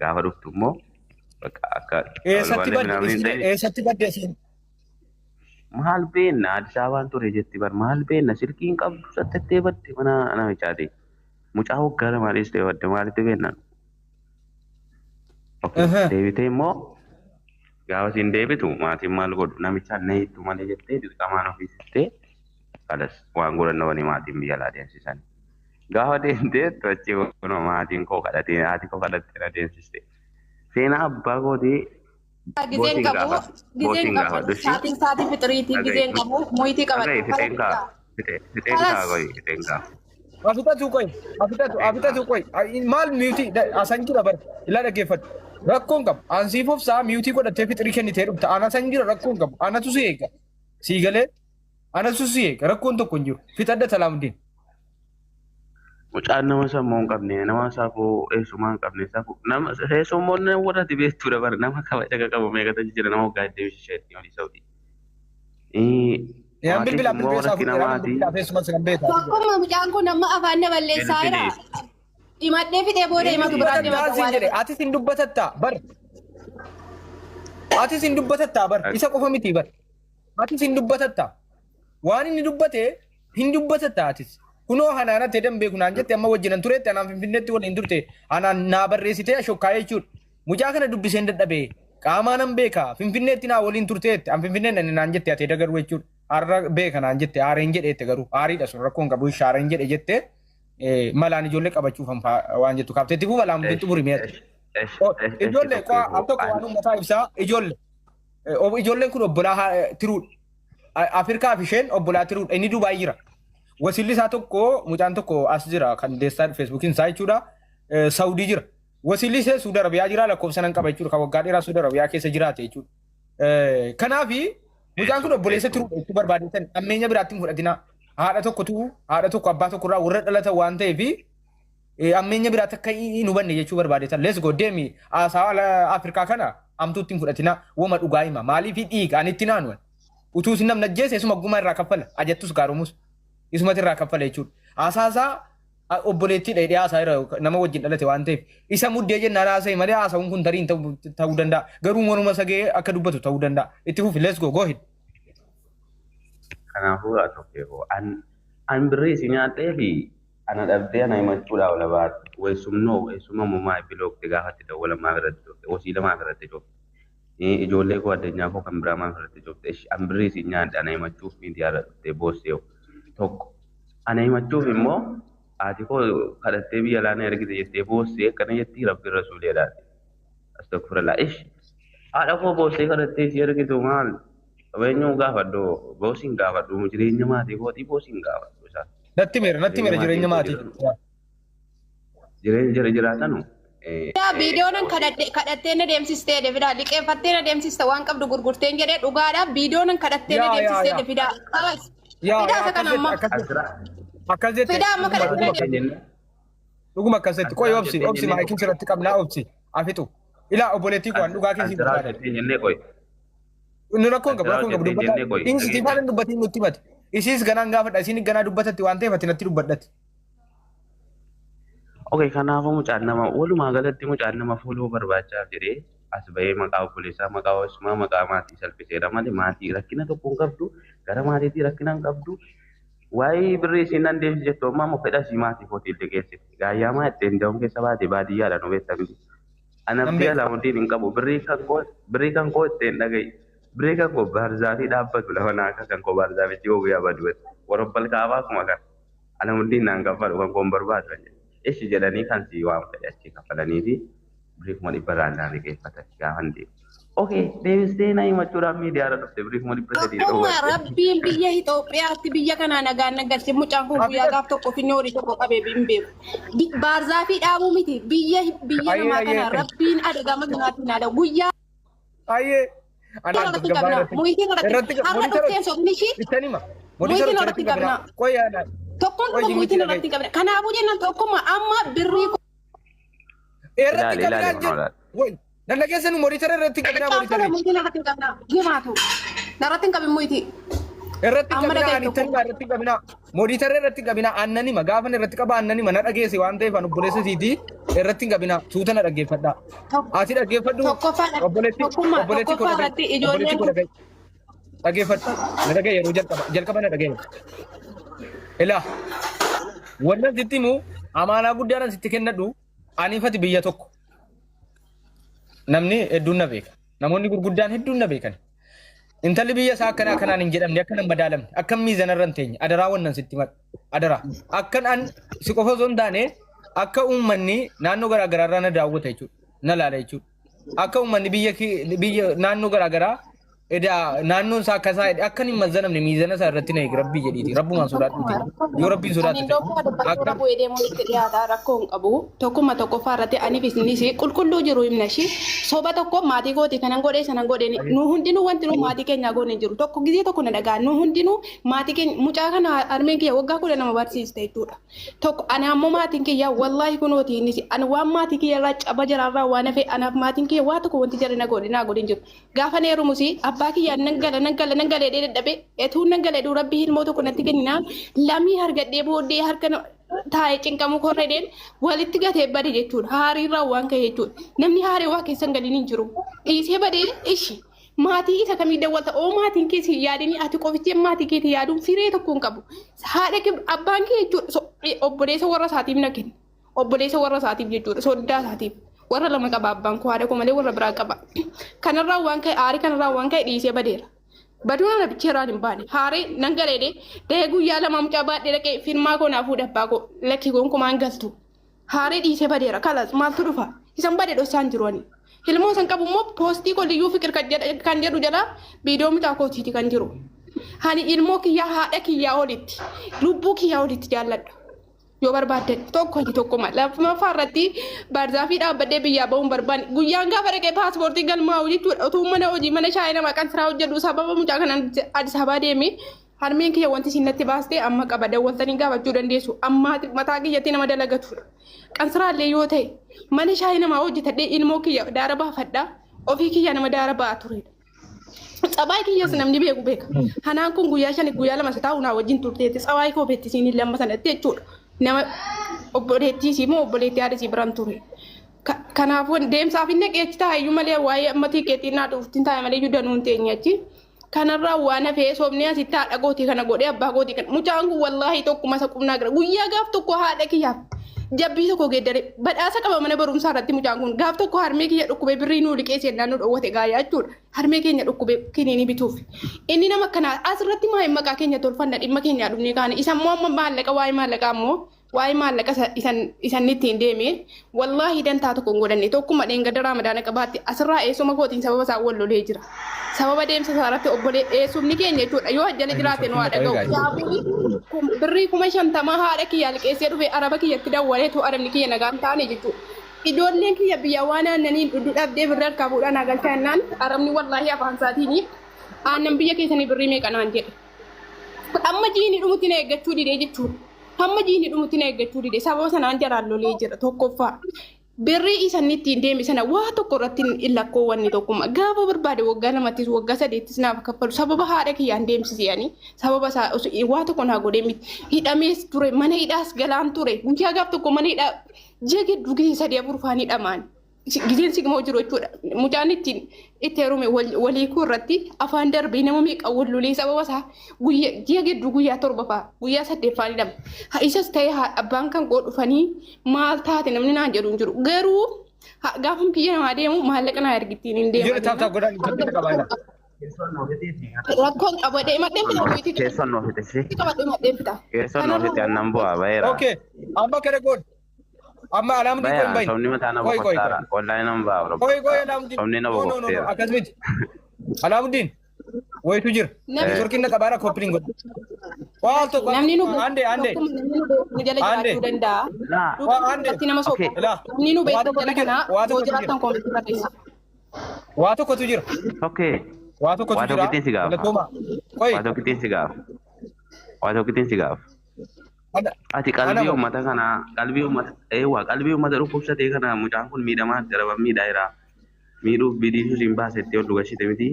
Gaafa dhuftu immoo bakka akka eessatti baddeessin? maal beenna Addis Ababaan ture jetti bar maal beenna silkiin qabdu sattattee badde mana namichaati. Mucaa waggaa lamaanis ta'e badde maalitti beennan. Deebitee immoo gaafa siin deebitu maatiin maal godhu namichaan na hittu malee jettee dirqamaan ofiisittee kalas waan godhannawanii maatiin biyya alaa deemsisan. Gaafa deemtee tochi kunoo maatiin koo kadhatee haati koo kadhattee na deemsiste. Seenaa abbaa gootii Gizeen qabu, gizeen qabu. Saatiin fixiriitii gizeen qabu, moyitii qabatu. Fixeen kaa goyi fixeen kaa. Afitatu koy. Maal miyuutii asan jira bar ila dhaggeeffadhu. Rakkoon qabu. Ansiifuuf saa miyuutii godhattee fixiri kennitee dhufta. Ana san jira rakkoon qabu. Anatu si eega. Sii galee anatu si eega. Rakkoon tokko hin jiru. Fixadda Salaamuddin. Mucaan nama sammuu hin qabne nama saafuu eessumaa hin qabne saafuu nama eessummoon nama warratti beektuu dabar nama kabaja qabu meeqata jira nama waggaa iddoo isheetti olii sa'uudhi. Yaan bilbila bilbila saafuu Tokkummaa mucaan kun amma afaan na balleessaa jira. Himadhee fixee booda himatu biraan deematu. Atis hin dubbatatta bar. Atis hin dubbatatta bar. Isa qofa miti bar. Atis hin dubbatatta. Waan inni dubbate hin dubbatatta atis. Kunoo hanaana ta'e dambe kunaan jette amma wajjinan turetti anaan finfinneetti waliin turte anaan naa barreessitee ashokkaa jechuudha. Mucaa kana dubbiseen dadhabee qaamaan an beeka finfinneetti naa waliin turteetti an finfinneen naan jette ate dagaruu jechuudha. Har'a beeka naan jette aareen jedheette garuu aariidha sun rakkoon qabu shaareen jedhe jette malaan ijoollee qabachuuf waan jettu kaafteetti fuula malaan bittu buri mi'a. Ijoollee al tokko waan uummataa ibsaa ijoolleen kun obbolaa tiruudha. Afrikaa fi isheen obbolaa tiruudha inni Dubaay jira. Wasilli isaa tokko mucaan tokko as jira kan deessaa feesbuukiin isaa jechuudha. Saawudii jira. Wasilli isaa Suudi Arabiyaa jira lakkoofsa nan qaba jechuudha. Kan waggaa dheeraa Suudi Arabiyaa keessa jiraate jechuudha. Kanaafi mucaan kun obboleessa turuu itti barbaadetan ammeenya biraatti hin fudhatina. Haadha tokko abbaa tokko irraa warra dhalatan waan ta'eef ammeenya biraatti akka hin hubanne jechuu barbaadetan. Let's go deemi haasawa Afrikaa kana amtuutti hin fudhatina. Wama dhugaa hima maaliif dhiiga ani itti naannu. Utuu isin namni ajjeese isuma gumaa irraa kaffala ajattus gaarumus. Isumatti irraa kaffala jechuudha. Asaasaa obboleettii dheedhee haasaa irra nama wajjin dhalate waan ta'eef isa muddee jennaan haasa'e malee haasa'uun kun tarii ta'uu danda'a. Garuu morma sagee akka dubbatu ta'uu danda'a. Itti fufi let's go ahead. Kanaafuu haa tokkeefoo an birrii isin nyaadhee fi ana dhabdee ana himachuudhaaf ola baatu weessummaa mummaa bilookte gaafatti dawwalamaa biratti joofte wasiilamaa biratti joofte. Ijoollee koo addunyaa koo kan biraa maa biratti joofte an birrii isin nyaadhe ana himachuuf miidiyaa irra dhuftee boossee tokko ana himachuuf immoo haati koo kadhattee biyya laana ergite jettee boossee akkana jettii rabbi rasuuleedhaati. Astagfirullah haadha koo boossee kadhattee si ergitu maal qabeenyuu gaafadhu boosiin gaafadhu jireenya maatii kootii boosiin gaafadhu isaa. Natti meera jireenya maatii. Jireenya jiraatanu. Viidiyoon kadhattee na deemsistee deebiidhaa liqeeffattee na deemsiste waan qabdu gurgurteen jedhee dhugaadhaaf viidiyoon kadhattee na deemsistee deebiidhaa. Akkas jettee dhuguma akkas jettee qoy obsi maayikiin sirratti qabnaa obsi afitu ilaa obboleettii koo dhugaa keessi barbaada. Inni rakkoon qabu dubbata inni sitifaan dubbatiin nutti himate isiis ganaan gaafadha isiin ganaa dubbatatti waan ta'eef ati natti dubbadhatti. Okay kanaafuu mucaan nama walumaa galatti mucaan nama fuuloo barbaachaaf jedhee as bahee maqaa obboleessaa maqaa ho'isumaa maqaa maatii salphiseera malee maatii rakkina tokko hin qabdu gara maatiitii rakkina hin qabdu. Waa'ee birrii isin nan deemsi jettu ammaa moo fedha si maatii hoteelli geessite gaayyamaa ittiin da'uun keessa baate baadiyyaadha nu beektan. Anabdii Alaamuddin hin qabu birrii kan koo ittiin dhaga'i birrii kan koo baarzaafii dhaabbatu lafa naaka kan koo baarzaafitti yoo guyyaa badu warra balkaafaa akkuma kan Alaamuddin naan kaffalu kan koon barbaadu ishi jedhanii kan si waan fedhe achi kaffalanii fi birrii kuma dhibba irraa liqeeffatan gaafan deemu. Okay, deebistee na himachuudhaaf miidiyaa irra dhufte birrii kuma dhibba sadii ta'uu Akkuma rabbiin biyya Itoophiyaatti biyya kanaa nagaan nagalche mucaan kun guyyaa gaaf tokko finne horii tokko qabee hin beeku. Baarzaafii dhaabuu miti biyya namaa kana rabbiin adagama kanaatiin haadha guyyaa. Ayyee. Irratti qabna. Muhiitiin irratti har'a dhuftee sofnishi. Muhiitiin irratti qabna. Tokkoon tokko muhiitiin irratti qabna. Kanaafuu jennaan tokkuma amma birrii. Irratti qabna. Nanda keessa nu moritara irratti qabna moritara. Muhiitiin irratti qabna. Gimaatu. Narratti qabin muhiitii. Irratti qabna ani tanba irratti qabna. Moritara irratti qabna annani ma gaafa irratti qaba annani ma na dhageesse waan ta'eef an obboleessa siiti. irratti hin qabina tuutana dhaggeeffadhaa. Ati dhaggeeffadhu obboleetti tokkoffaarratti ijoolleen dhaggeeffadhu na dhagee yeroo jalqaba na dhagee. Ilaa wannan sitti himu amaanaa guddaadhaan sitti kennadhu aniifati biyya tokko namni hedduun na beeka namoonni gurguddaan hedduun na beekan. Intalli biyya isaa akkanaa kanaan hin jedhamne akkan hin madaalamne akkan miizanarra hin teenye adaraa wannan sitti madhu adaraa akkan an si qofa osoo hin taane akka uummanni naannoo garaagaraarraa na daawwata jechuudha na laala jechuudha akka uummanni biyya naannoo garaagaraa naannoon isaa akkasaa akkan hin mazanamne miizana isaa irratti na eegi rabbii jedhiiti rabbumaan sodaadhuuti yoo rabbiin sodaatu akka bu'ee deemuu itti dhiyaata rakkoo hin qabu tokkuma tokkoffaarratti aniif isinis qulqulluu jiru himna shi soba tokko maatii gooti kanan godhee sanan godhee nu hundinuu wanti nu maatii keenya goone jiru tokko gizee tokko na dhagaa nu hundinuu maatii keenya mucaa kana armeen kiyya waggaa kudha nama barsiiste jechuudha tokko ani ammoo maatiin kiyya wallaahi kunooti innis ani waan maatii kiyya irraa caba jiraarraa waan hafe anaaf maatiin kiyya waa tokko wanti jara na godhin jiru gaafa neerumusi abbaa kiyya nangale dadhabe etuu nangale du rabbi hirmoo tokko natti kennina lamii hargadhee booddee harka taa'ee cinqamu korredeen walitti gatee bade jechuudha haariirraa waan ka'e jechuudha namni haarii waa keessan galiin hin jiru dhiisee badee ishi maatii isa kamii dawwalta oo maatiin keessi yaadanii ati qofitti maatii keetti yaaduun firee tokko hin qabu haadha abbaan kee jechuudha obboleessa warra isaatiif na kenna obboleessa warra isaatiif jechuudha soddaa isaatiif warra lama qaba abbaan koo haadha koo malee warra biraa qaba kanarraa waan ka'e aarii kanarraa waan ka'e dhiisee badeera baduun na bicheeraan hin baane haarii nan galeedhe dahee guyyaa lama mucaa baadhee dhaqee firmaa koo naafuu dhabbaa koo lakki gonkumaan galtu haarii dhiisee badeera kalas maaltu dhufa isan badee dhossaan jiru ani ilmoo san qabu immoo poostii koliyyuu fikir kan jedhu jala viidiyoo mucaa kootiiti kan jiru hani ilmoo kiyyaa haadha kiyyaa olitti lubbuu kiyyaa olitti jaalladha yoo barbaaddan tokkuma laffaa irratti baarzaafii dhaabbadhee biyyaa ba'uun barbaanne guyyaan gaafa dhaqee paaspoortii galmaa'u jechuudha utuu mana hojii mana shaayina maqaan siraa hojjedhu sababa mucaa kanaan Addis Ababaa deeme harmeen kiyya wanti isin natti baastee amma qaba dawwaltanii gaafachuu dandeessu amma mataa kiyyatti nama dalagatudha qansiraallee yoo ta'e mana shaayina maa hojjetadhee ilmoo kiyya daara baafadhaa ofii kiyya nama daara ba'aa turedha. Sabai kiyya namni beeka hanaan kun guyyaa lama taa'u naa wajjin turteetti sabai koo beettisiin lama sanatti jechuudha. Nama obboleettii moo obboleettii haadha si biraan ture. Kanaafuu deemsaaf inni qeechi taa'ayyuu malee waa'ee ammatii keetii naa dhuftiin taa'e malee iyyuu danuun teenyachi. Kanarraa waan hafee soomnee asitti haadha gootii kana godhee abbaa gootii kana mucaan kun wallaahi tokkuma isa qubnaa gara guyyaa gaaf tokko haadha kiyyaaf jabbii tokko geeddare badhaasa qaba mana barumsaa irratti mucaan kun gaaf tokko harmee kiyya dhukkubee birrii nuu liqee seennaan nu dhoowwate gaayaa jechuudha. Harmee keenya dhukkubee kiniini bituuf. Inni nama kanaa asirratti maa maqaa keenya tolfanna dhimma keenya dhumnee kaane isan moo amma maallaqa waa'ee maallaqaa ammoo waa'ee maallaqa isan ittiin deeme wallaahi dantaa tokko hin godhanne tokkuma dheengadda raamadaana qabaatti asirraa eessuma kootiin sababa isaa wal lolee jira. Sababa deemsa isaarratti obbolee eessumni keenya jechuudha yoo ajjala jiraate nu haadha ga'u. Birrii 50 haadha kiyya liqeessee dhufe araba kiyyatti dawwaleetu arabni kiyya nagaan taane jechuudha. Ijoolleen kiyya biyya waan aannanii dhabdee birra harkaa fuudhaan agalchaa jennaan arabni wallaahi afaan isaatiin aannan biyya keessanii birrii meeqanaan jedhe. Amma jiini dhumutti na eeggachuu didee jechuudha. Amma jiini dhumutti na eeggachuu didee sababa sanaan jaraan lolee jira tokkoffaa. Birrii isan ittiin deeme sana waa tokko irratti hin lakkoowwanne tokkuma gaafa barbaade waggaa lamattis waggaa sadeettis naaf kaffalu sababa haadha kiyyaan deemsisanii sababa waa tokko naa godhee miti hidhamees ture mana hidhaas galaan ture guyyaa gaaf tokko mana hidhaa jege dugee sadii afur faan hidhamaan gizeen sigmoo jiru jechuudha mucaan itti heerume waliikuu irratti afaan darbee nama meeqa wallolee sababa isaa guyyaa gidduu guyyaa 7 fa'aa guyyaa 8 fa'aa hidhama isas ta'ee abbaan kan koo dhufanii maal taate namni naan jedhu hin jiru garuu gaafa biyya namaa deemu maallaqa naa ergittiin hin deemu. Rakkoon qabadee maddeen fita. Keessoon noo fite si. Qabadee maddeen fita. Keessoon noo fite annan bu'aa bayeera. Okay, amma kana godh. Amma alaamni kun bayi. Somni mataa nama boqotaara. Wallahi nama ba'a. Koi alaamni. Somni nama boqoteera. Akkasumatti. Alaamuddin. Wayitu jira. Turkiin na qabaara koppiliin godhu. Waan tokko. Namni nu ande. Nu jala jiraachuu danda'a. Dubartii nama soqu. Namni nu beektu jala kana hoo jiraatan koomitii barreessa. Waa tokkotu jira. Okay. Waa tokkotu jira. Waa tokkittiin si gaafa. Waa tokkittiin si gaafa. Waa tokkittiin si gaafa. Ati qalbii uummata kana qalbii uummata dhukkubsatee kana mucaan kun miidhamaa daraba miidhaa miidhuuf bidiisuu siin baasettee ol dhugashite miti.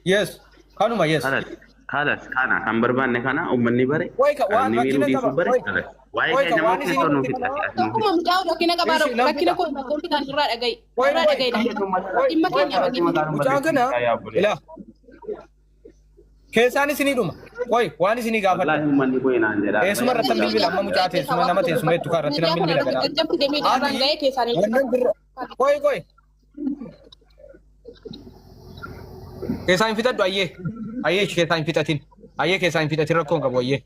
Yes, kanuma yes. Kanas kana kan barbaanne kana uummanni bare. Waan miidhuu dhiisuu bare. Waa'ee Qoy keenya kan moo waan isin keessoo nuuf nutti hidhati ati Tokkuma mucaa rakkina qabaa rakkina koo tokkoon fitan irraa dhaga'i. Irraa dhaga'i. Dhimma keenya mucaan kana ila keessaan isinii dhuma. Qoy waan isinii gaafadha. Wallaahi uummanni koo inaan jedhaa. Eessuma irratti bilbila amma mucaa teessuma nama teessuma hedduu kan irratti namni bilbila gadhaa. Jajjabti deemee dhaarraan ga'ee keessaan Wannan birra. Qoy. Keessaan fitadhu ayyee. Ayyee keessaan fitatin. Ayyee keessaan fitatin rakkoon qabu ayyee.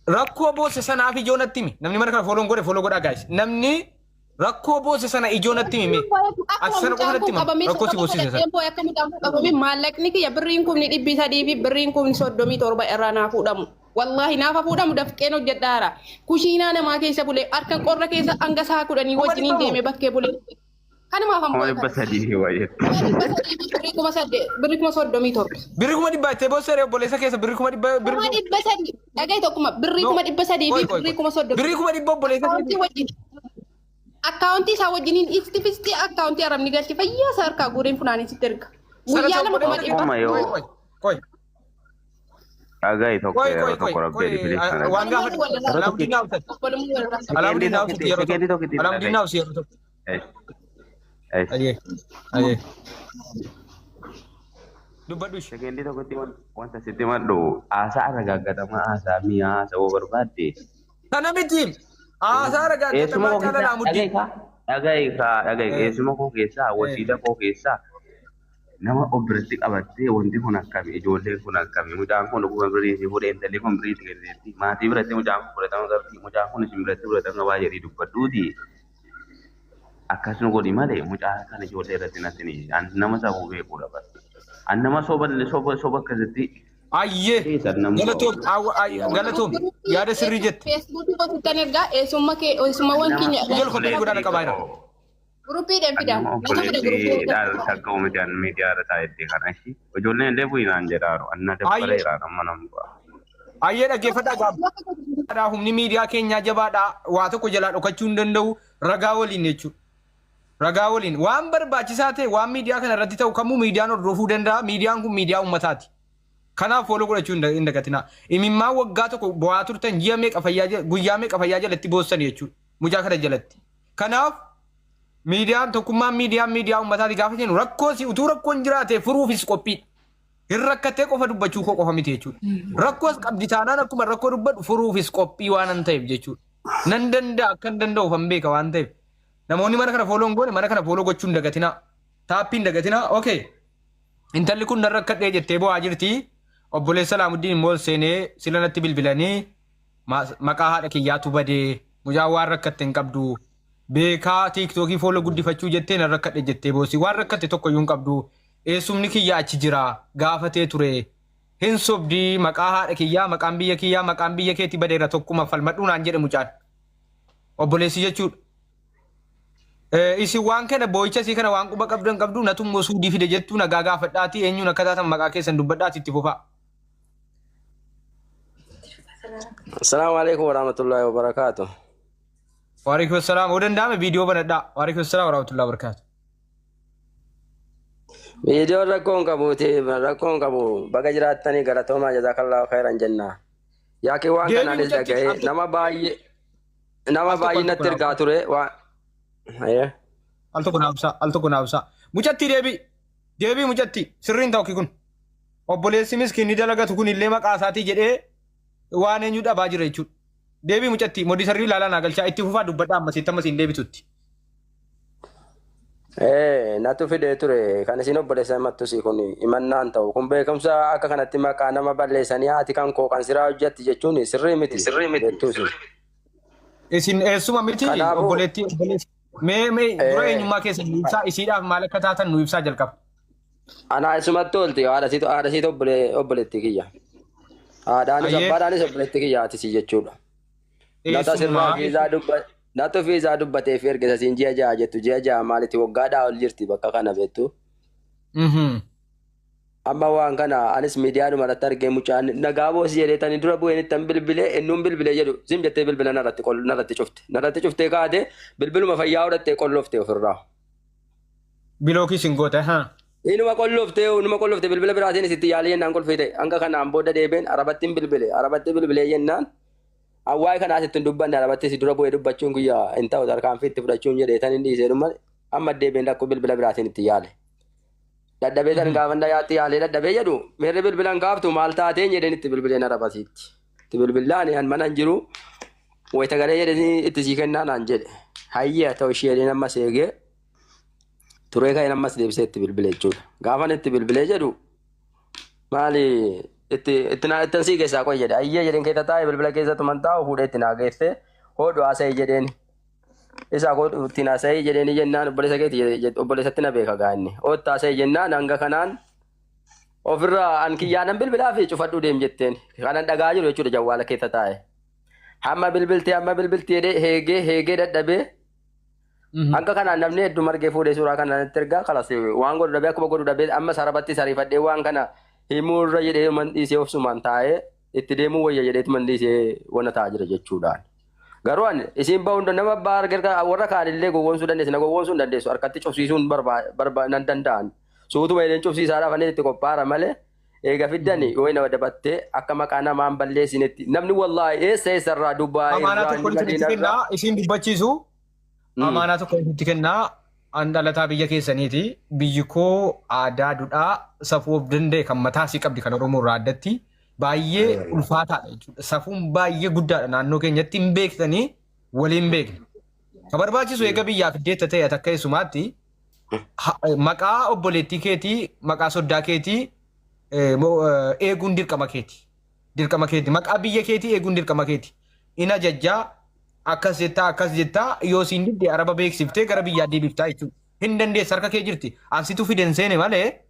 Rakkoo boosse sanaaf ijoonatti himi. Namni mana kana foloo godhaa gaayis. Namni rakkoo boosse sana ijoonatti himi. Ati sana qofatti hima. Rakkoo si boossise sana. Akka mucaan kun qabame maallaqni kiyya birriin kun 300 fi birriin kun 37 irraa naa fuudhamu. Wallahi naafa fuudhamu dafqeen hojjedhaara. Kushiinaa namaa keessa bulee harka qorra keessa hanga saa 10 wajjiniin deeme bakkee bulee. Kanumaaf Kuma ammoo. dhibba sadii waayee. Birrii kuma 37. Birri kuma dhibbaa itti boossee obboleessa keessa birri kuma dhibbaa birri Kuma 300. Dhaga'i tokkuma birrii kuma 300 fi birrii kuma 30. birri kuma dhibbaa obboleessa Akkaawuntii wajjin. Akkaawuntii isaa wajjiniin ifti akkaawuntii arabni galchi fayyaa isaa harkaa guuriin funaanii sitti erga. Guyyaa lama kuma dhibba. Qoy. Dhagai tokko rabbee rifileessan. Waan gaafa alamdiin naawusan. Alamdiin naawusan yeroo tokko. Alamdiin naawusan yeroo tokko. Ayyee. Dubbadhu ishee. Sekeendii tokkotti wanta sitti maddu haasaa ragaaggatama haasaa mi'a haasa'uu barbaadde. Kana miti. Haasaa ragaaggatama kana laamuddin. Dhagai eessuma koo keessaa wasiila koo keessaa nama obbiratti qabattee wanti kun akkami ijoolleen kun akkami mucaan kun dhuguma biriitii fuudhee intalli kun biriitii kenneetti maatii biratti mucaan kun fudhatama qabdi mucaan kun isin biratti fudhatama qabaa jedhii dubbadhuuti. Akkasuma godhi malee mucaa kana ijoollee irratti natti nama sabuu beekuudha bara. An nama soba akkasitti. Ayyee galatoom yaada sirrii jette. Feesbuukii gosotaan ergaa eessumawwan keenya. Ijoollee kophee godhaa qabaa jira. Guruppii deemfidaan. Takka uumidhaan miidiyaa irra taa'etti kana ishii ijoolleen illee bu'inaan jedhaaru anna dabbareeraan amma namu. Ayyee dhaggeeffadhaa gaafa. Humni miidiyaa keenyaa jabaadhaa waa tokko jalaa dhokachuu hin danda'u ragaa waliin jechuudha. Ragaa waliin waan barbaachisaa ta'e waan miidiyaa kana irratti ta'u kamuu miidiyaan hordofuu danda'a. Miidiyaan kun miidiyaa uummataati. Kanaaf fooloo godhachuu hin dagatinaa. Imimmaan waggaa tokko bu'aa turtan guyyaa meeqa fayyaa jalatti boossan jechuudha. Mucaa kana jalatti. Kanaaf miidiyaan tokkummaan miidiyaa uummataati gaafa jennu rakkoosi utuu rakkoon jiraate furuufis qophii. Hin rakkatee qofa dubbachuu koo qofa miti jechuudha. Rakkoos qabdi taanaan akkuma rakkoo dubbadhu furuufis qophii waan an ta'eef jechuudha. Nan danda'a akka hin danda'uuf hin beeka waan ta'eef. Namoonni mana kana fooloo hin goone mana kana fooloo gochuun dagatinaa. Taappiin dagatinaa. Okay. Intalli kun nan rakkadhee jettee bu'aa jirti. Obboleessa Laamuddin immoo seenee silanatti bilbilanii maqaa haadha kiyyaatu badee mucaan waan rakkatte hin qabdu. Beekaa tiiktookii fooloo guddifachuu jettee nan rakkadhe jettee boossi waan rakkatte tokko iyyuu hin qabdu. Eessumni kiyya achi jira gaafatee ture. Hin sobdii maqaa haadha kiyyaa maqaan biyya keetii badeera tokkuma falmadhuu naan jedhe mucaan. Obboleessi jechuudha. Isin waan kana boo'icha isii kana waan quba qabdu natummoo suudii fide jettuu nagaa gaafadhaatii eenyuun akka taatan maqaa keessan dubbadhaati itti fufaa. Assalamu alaikum warahmatullahi wabarakatuh. Waalaikum assalam. Oo danda'ame viidiyoo banadhaa. Waalaikum assalam warahmatullahi wabarakatuh. Video rakkoon qabu baga jiraattanii galatoomaa jazakallahu khairan jenna. Yaaqi waan kanaanis dhaga'ee nama baay'inatti ergaa ture waan. Al tokko naabsaa. Mucatti deebii mucatti sirriin ta'u kun. Obboleessi miskiinni dalagatu kun illee maqaa isaatii jedhee waan eenyu dhabaa jira jechuudha. Deebii mucatti modii sarrii ilaalaa naa galchaa itti fufaa dubbadhaa ammasitti ammasiin deebitutti. Natu fidee ture kan isin obboleessa mattusi kun imannaan ta'u kun beekumsa akka kanatti maqaa nama balleessanii haati kan koo kan siraa hojjetti jechuun sirrii miti. Isin eessuma miti obboleetti obboleessi. Mee dura eenyummaa keessa nu ibsaa isiidhaaf maal akka taatan nu ibsaa jalqaba. Anaa isumatti oolti haadhasiitu obboleetti kiyya. Haadhaanis abbaadhaanis obboleetti kiyya haatisii jechuudha. Natu fiizaa dubbatee fi erga siin ji'a ja'a jettu ji'a ja'a maalitti waggaadhaa ol jirti bakka kana beektu. Amma waan kana anis miidiyaadhuma irratti argee mucaan nagaa boosii jedheetanii dura bu'een ittan bilbilee ennuun bilbilee jedhu zim jettee bilbila narratti cuftee kaate bilbiluma fayyaa hodhattee qollooftee ofirraa. Bilookii sin goote haa. Inuma qollooftee bilbila biraatiin isitti yaalii jennaan kolfite hanga kanaan booda deebeen arabatti bilbilee jennaan Awwaay kanaasitti hin dubbanne arabattis dura bu'ee dubbachuun guyyaa hin ta'u tarkaanfiitti fudhachuun jedheetan hin dhiisee dhuma amma deebiin rakkoo bilbila biraatiin itti yaale. Dadhabee san gaafan dayaatti yaalee dadhabee jedhu meerri bilbilan gaaftu maal taateen jedheen itti bilbileen arabasiitti. Itti bilbilaan an mana hin jiru wayita galee jedhanii itti sii kennaa naan jedhe. Hayyaa ta'u ishee jedheen ammas eegee turee ka'een ammas deebisee itti bilbilee jechuudha. Gaafan itti bilbilee jedhu maali itti sii keessaa qoy jedhe. Hayyee jedheen keessa taa'ee bilbila keessatti mantaa'u fuudhee itti naa geessee hodhu haasa'ee jedheen. Isa ko itti haasa'ee jedheen jennaan obboleessatti na beeka gaanni. Otti haasa'ee jennaan hanga kanaan ofirraa an kiyyaanan bilbilaa fi cufadhuu deem jetteen. Kanan dhagaa jiru jechuudha jawwaala keessa taa'e. Hamma bilbiltee heegee dadhabee hanga kanaan namni hedduu margee fuudhee suuraa kanaan itti ergaa kalas waan godhu dhabee akkuma godhu dhabee amma sarabatti sariifadhee waan kana himuurra jedhee man dhiisee ofsumaan taa'ee itti deemuu wayya jedheetu man dhiisee wana taa'aa jira jechuudhaan. Garuu ani isiin bahuun nama baargaa warra kaanillee gowwoomsuu dandeessu na gowwoomsuu hin dandeessu harkatti cufsiisuun nan danda'an. Suutuma jedheen cufsiisaadhaaf ani itti qophaa'ara malee eega fiddani yoo nama dabattee akka maqaa namaan balleessinetti namni wallaahi eessarraa Dubaay Amaanaa tokko itti kennaa isiin dubbachiisu amaanaa tokko itti kennaa an dhalataa biyya keessaniiti biyyi koo aadaa duudhaa safuu of danda'e kan mataa isii qabdi kan Oromoo irraa addatti baay'ee ulfaataadha jechuudha. Safuun baay'ee guddaadha naannoo keenyatti hin beektanii waliin beekne. Kan barbaachisu eega biyyaaf iddeetta ta'e akka keessumaatti maqaa obboleettii keetii maqaa soddaa keetii eeguun dirqama keeti. Dirqama keeti. Maqaa biyya keetii eeguun dirqama keeti. Ina jajjaa akkas jettaa yoo siin didde araba beeksiftee gara biyyaa deebiftaa jechuudha. Hin dandeessu harka kee jirti. Ansitu fiden seene malee